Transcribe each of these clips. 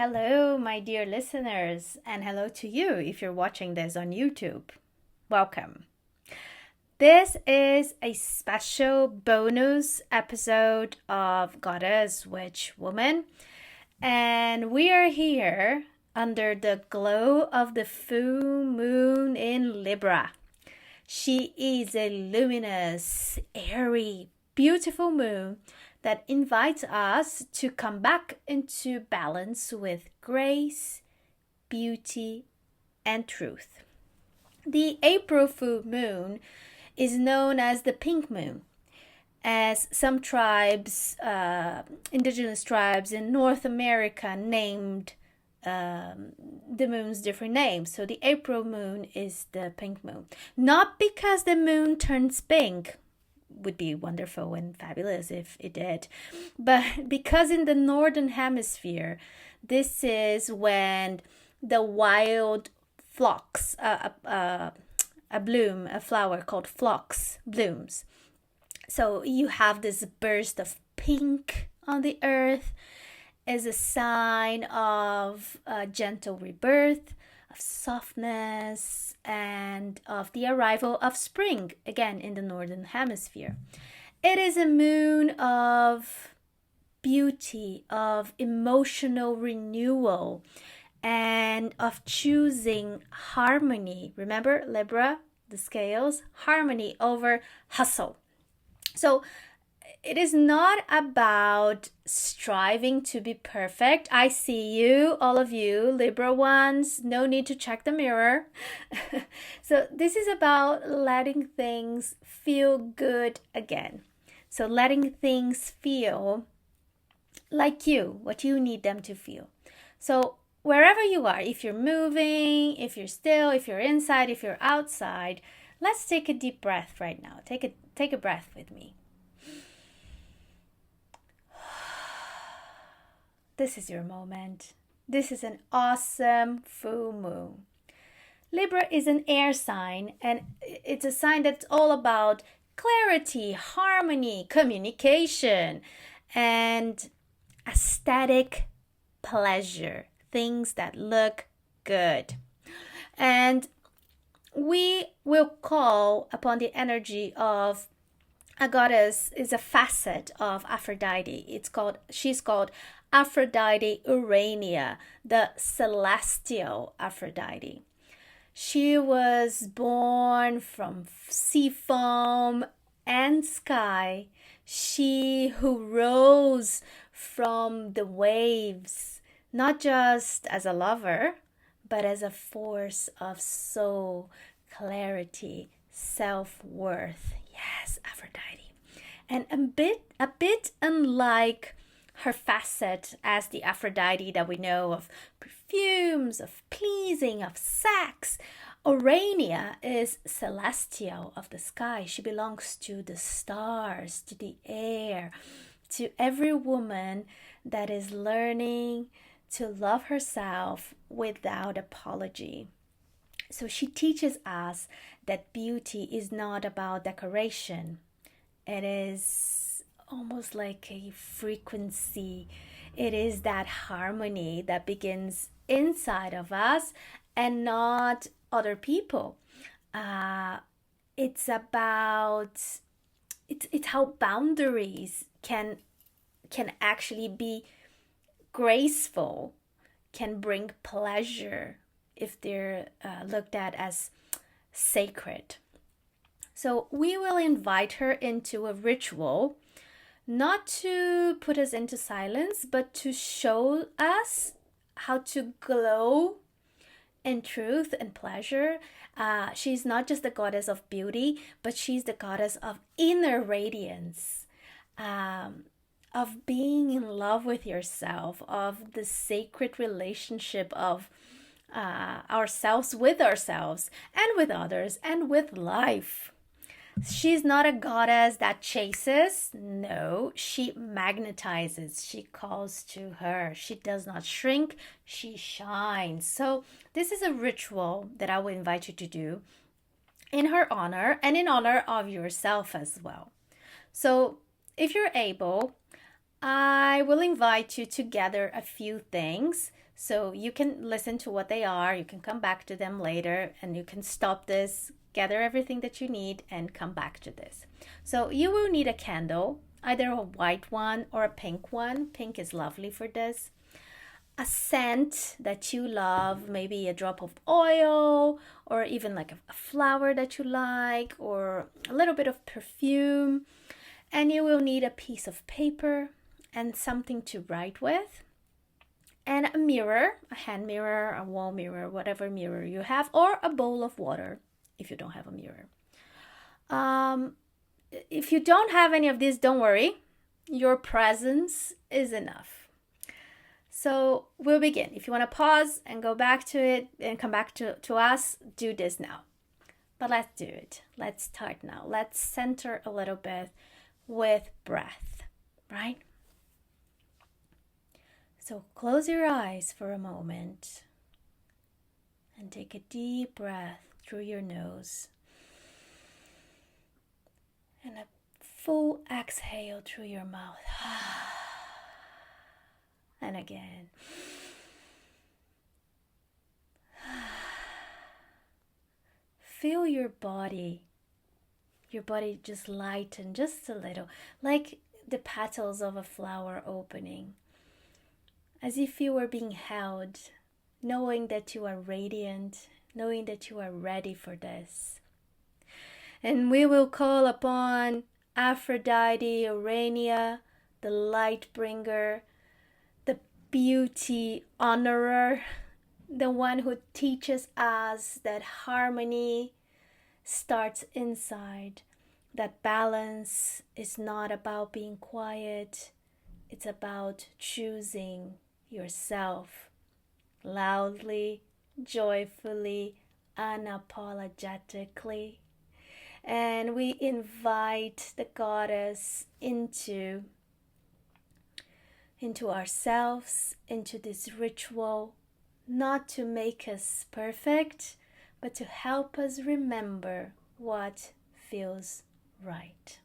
Hello, my dear listeners, and hello to you if you're watching this on YouTube. Welcome. This is a special bonus episode of Goddess Witch Woman, and we are here under the glow of the full moon in Libra. She is a luminous, airy, beautiful moon that invites us to come back into balance with grace, beauty, and truth. The April full moon is known as the pink moon, as some tribes, indigenous tribes in North America, named the moon's different names. So the April moon is the pink moon. Not because the moon turns pink, would be wonderful and fabulous if it did, but because in the northern hemisphere, this is when the wild phlox, a flower called phlox blooms. So you have this burst of pink on the earth as a sign of a gentle rebirth, of softness, and of the arrival of spring, again in the northern hemisphere. It is a moon of beauty, of emotional renewal, and of choosing harmony. Remember, Libra, the scales, harmony over hustle. So it is not about striving to be perfect. I see you, all of you, Libra ones. No need to check the mirror. So this is about letting things feel good again. So letting things feel like you, what you need them to feel. So wherever you are, if you're moving, if you're still, if you're inside, if you're outside, let's take a deep breath right now. Take a breath with me. This is your moment. This is an awesome full moon. Libra is an air sign, and it's a sign that's all about clarity, harmony, communication, and aesthetic pleasure, things that look good. And we will call upon the energy of a goddess is a facet of Aphrodite. She's called Aphrodite Ourania, the celestial Aphrodite. She was born from sea foam and sky. She who rose from the waves, not just as a lover, but as a force of soul, clarity, self-worth. Yes, Aphrodite. And a bit unlike her facet as the Aphrodite that we know of perfumes, of pleasing, of sex, Ourania is celestial, of the sky. She belongs to the stars, to the air, to every woman that is learning to love herself without apology. So she teaches us that beauty is not about decoration. It is almost like a frequency. It is that harmony that begins inside of us and not other people. It's about it's how boundaries can actually be graceful, can bring pleasure if they're looked at as sacred. So we will invite her into a ritual, not to put us into silence, but to show us how to glow in truth and pleasure. She's not just the goddess of beauty, but she's the goddess of inner radiance, of being in love with yourself, of the sacred relationship of ourselves with ourselves and with others and with life. She's not a goddess that chases. No, she magnetizes. She calls to her. She does not shrink. She shines. So this is a ritual that I will invite you to do in her honor and in honor of yourself as well. So if you're able, I will invite you to gather a few things so you can listen to what they are. You can come back to them later and you can stop this, gather everything that you need, and come back to this. So you will need a candle, either a white one or a pink one. Pink is lovely for this. A scent that you love, maybe a drop of oil or even like a flower that you like, or a little bit of perfume. And you will need a piece of paper and something to write with, and a mirror, a hand mirror, a wall mirror, whatever mirror you have, or a bowl of water if you don't have a mirror. If you don't have any of these, don't worry. Your presence is enough. So we'll begin. If you want to pause and go back to it and come back to us, do this now. But let's do it. Let's start now. Let's center a little bit with breath, right? So close your eyes for a moment and take a deep breath through your nose and a full exhale through your mouth. And again. Feel your body just lighten just a little, like the petals of a flower opening, as if you were being held, knowing that you are radiant, knowing that you are ready for this. And we will call upon Aphrodite Ourania, the light bringer, the beauty honorer, the one who teaches us that harmony starts inside, that balance is not about being quiet, it's about choosing yourself loudly, joyfully, unapologetically. And we invite the goddess into ourselves, into this ritual, not to make us perfect, but to help us remember what feels right.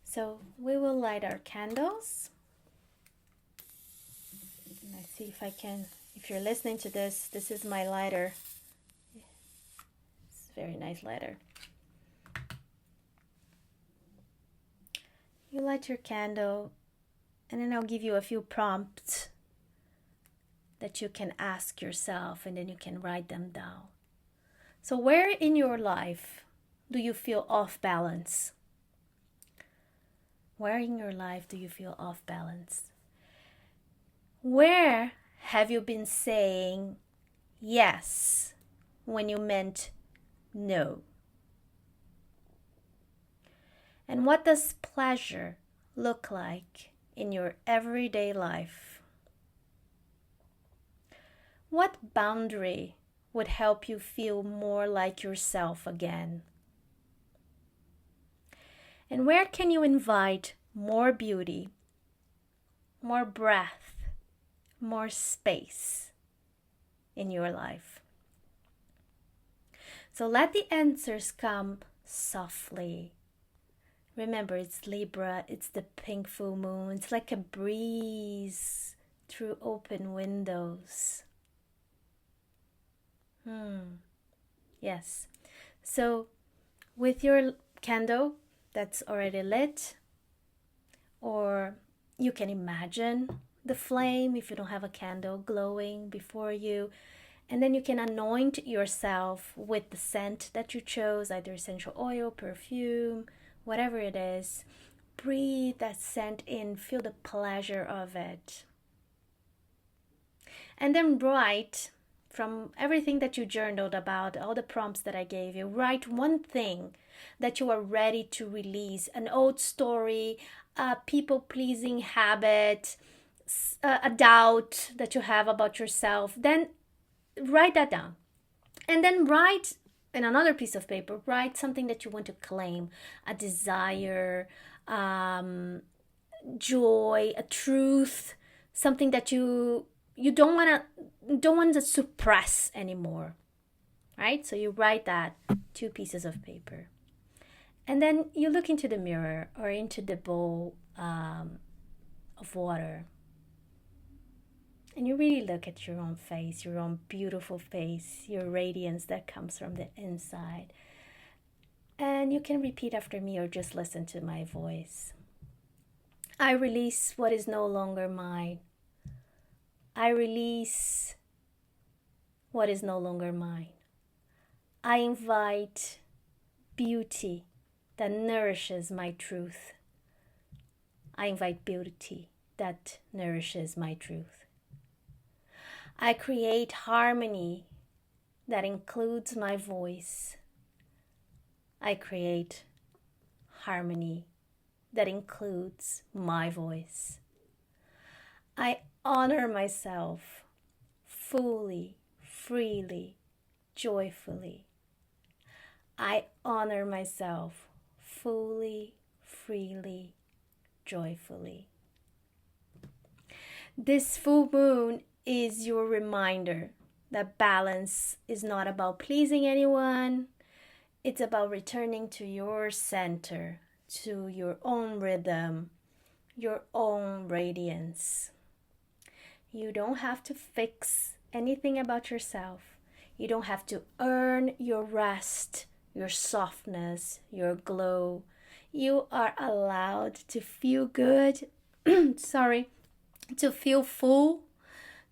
So we will light our candles. Let's see if I can, if you're listening to this, this is my lighter. It's a very nice lighter. You light your candle, and then I'll give you a few prompts that you can ask yourself, and then you can write them down. So where in your life do you feel off balance? Where in your life do you feel off balance? Where have you been saying yes when you meant no? And what does pleasure look like in your everyday life? What boundary would help you feel more like yourself again? And where can you invite more beauty, more breath, more space in your life? So let the answers come softly. Remember, it's Libra, it's the pink full moon. It's like a breeze through open windows. Yes. So with your candle that's already lit, or you can imagine the flame, if you don't have a candle, glowing before you, and then you can anoint yourself with the scent that you chose, either essential oil, perfume, whatever it is. Breathe that scent in, feel the pleasure of it. And then write, from everything that you journaled about, all the prompts that I gave you, write one thing that you are ready to release, an old story, a people-pleasing habit, a doubt that you have about yourself. Then write that down. And then write in another piece of paper, write something that you want to claim, a desire, joy, a truth, something that you don't want to suppress anymore, right? So you write that, 2 pieces of paper. And then you look into the mirror or into the bowl of water, and you really look at your own face, your own beautiful face, your radiance that comes from the inside. And you can repeat after me or just listen to my voice. I release what is no longer mine. I release what is no longer mine. I invite beauty that nourishes my truth. I invite beauty that nourishes my truth. I create harmony that includes my voice. I create harmony that includes my voice. I honor myself fully, freely, joyfully. I honor myself fully, freely, joyfully. This full moon is your reminder that balance is not about pleasing anyone. It's about returning to your center, to your own rhythm, your own radiance. You don't have to fix anything about yourself. You don't have to earn your rest, your softness, your glow. You are allowed to feel good, to feel full,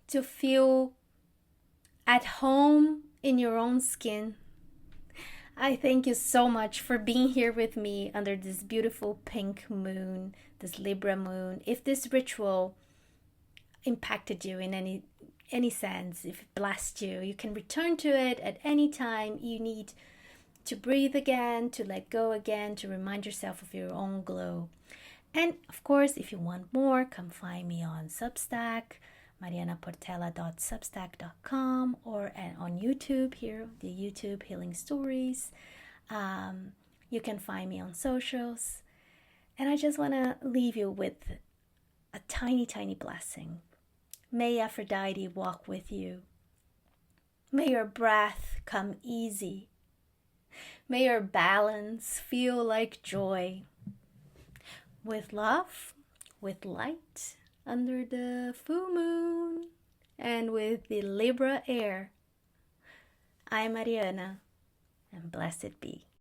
to feel at home in your own skin. I thank you so much for being here with me under this beautiful pink moon, this Libra moon. If this ritual impacted you in any sense, if it blessed you, you can return to it at any time you need to breathe again, to let go again, to remind yourself of your own glow. And of course, if you want more, come find me on Substack, marianaportela.substack.com, or on YouTube here, the YouTube Healing Stories. You can find me on socials. And I just want to leave you with a tiny, tiny blessing. May Aphrodite walk with you. May your breath come easy. May your balance feel like joy. With love, with light, under the full moon, and with the Libra air. I'm Mariana, and blessed be.